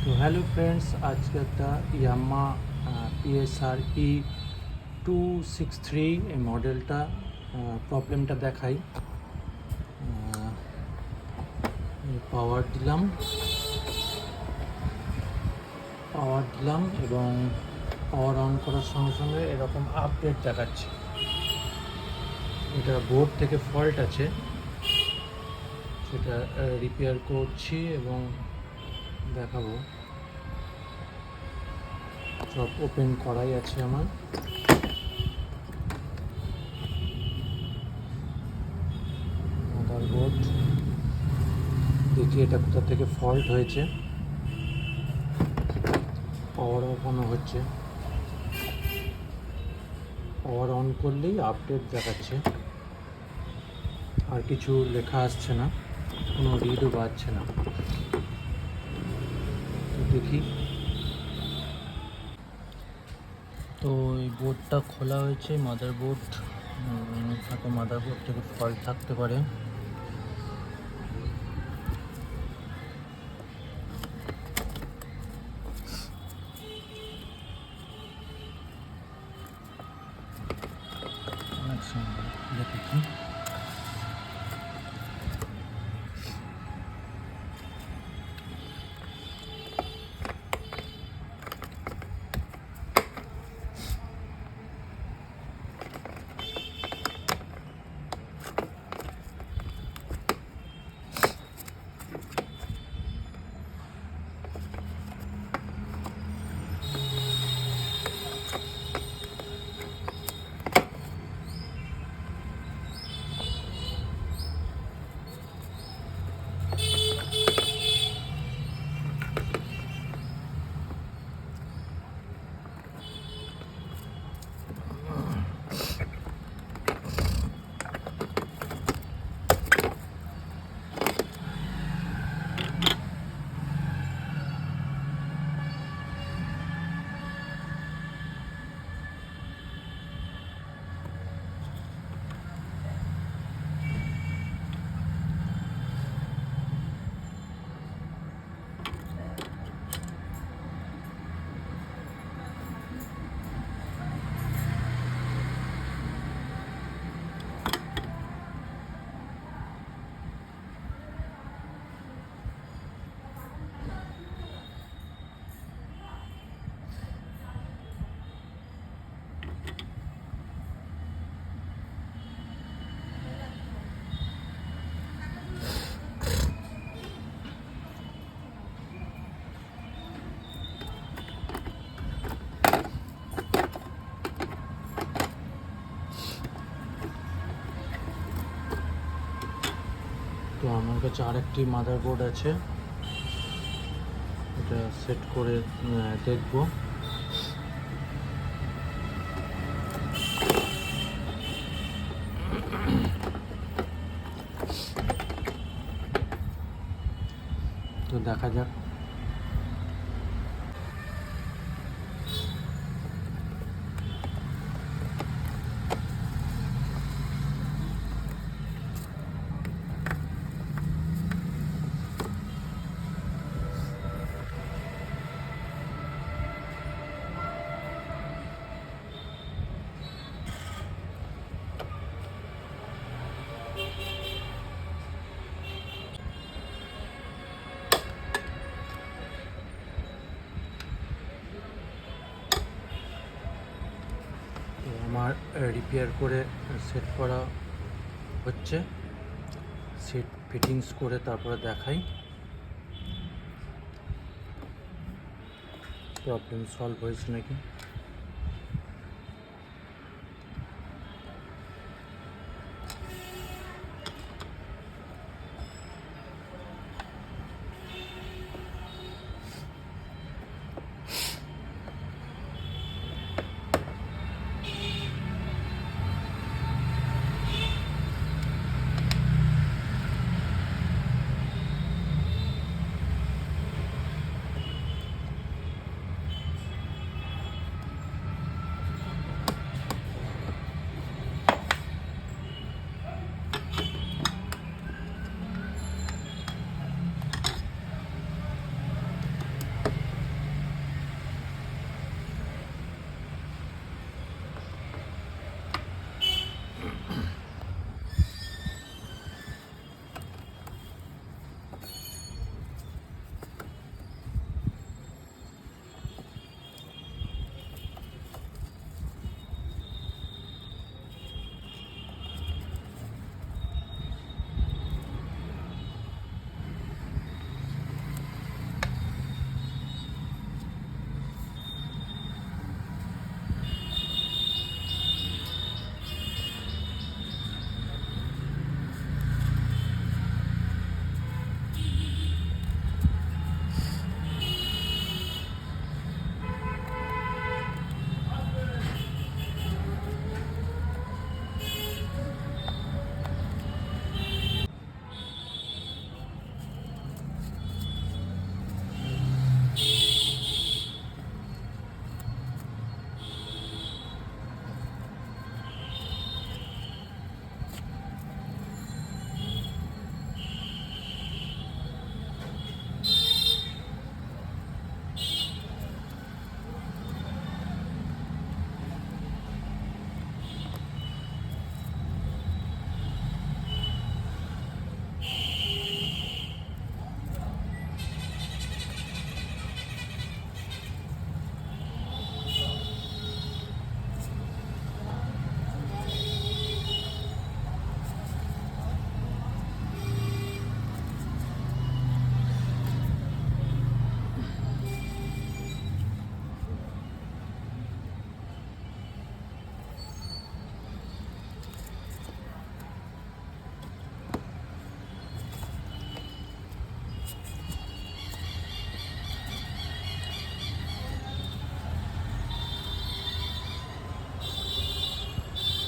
তো hello friends, আজকে একটা ইয়াম্মা পিএসআর E263 এই মডেলটা প্রবলেমটা দেখাই। পাওয়ার দিলাম এবং পাওয়ার অন করার সঙ্গে সঙ্গে এরকম আপডেট দেখাচ্ছে। এটা বোর্ড থেকে ফল্ট আছে, সেটা রিপেয়ার করছি এবং দেখাবো। সব ওপেন করাই আছে আমার। মাদারবোর্ড দেখি এটা কোথা থেকে ফল্ট হয়েছে। পাওয়ার অন হচ্ছে, পাওয়ার অন করলেই আপডেট দেখাচ্ছে, আর কিছু লেখা আসছে না, কোনো রিডও বাজছে না। দেখি, তো এই বোর্ডটা খোলা হয়েছে। মাদারবোর্ড হয়তো মাদারবোর্ড থেকে ফল্ট থাকতে পারে। দেখি, তো আমার কাছে আরেকটি মাদারবোর্ড আছে, এটা সেট করে দেখব। তো দেখা যাক। আমার রিপেয়ার করে সেট করা হচ্ছে, সেট ফিটিংস করে তারপরে দেখাই প্রবলেম সলভ হয়েছে নাকি।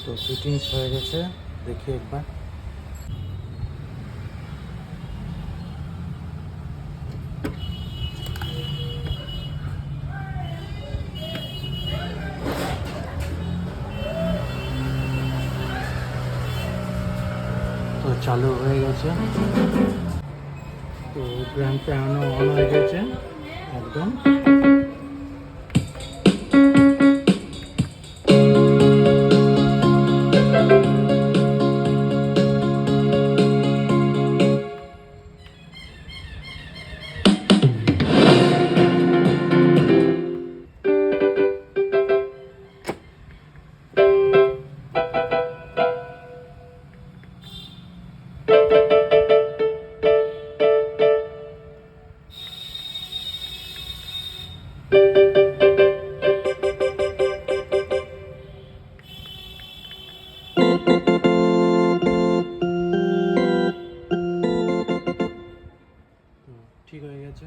তো ফিটিংস হয়ে গেছে, দেখি একবার। তো চালু হয়ে গেছে, তো গ্র্যান্ড পিয়ানো অন হয়ে গেছে একদম। ঠিক হয়ে গেছে।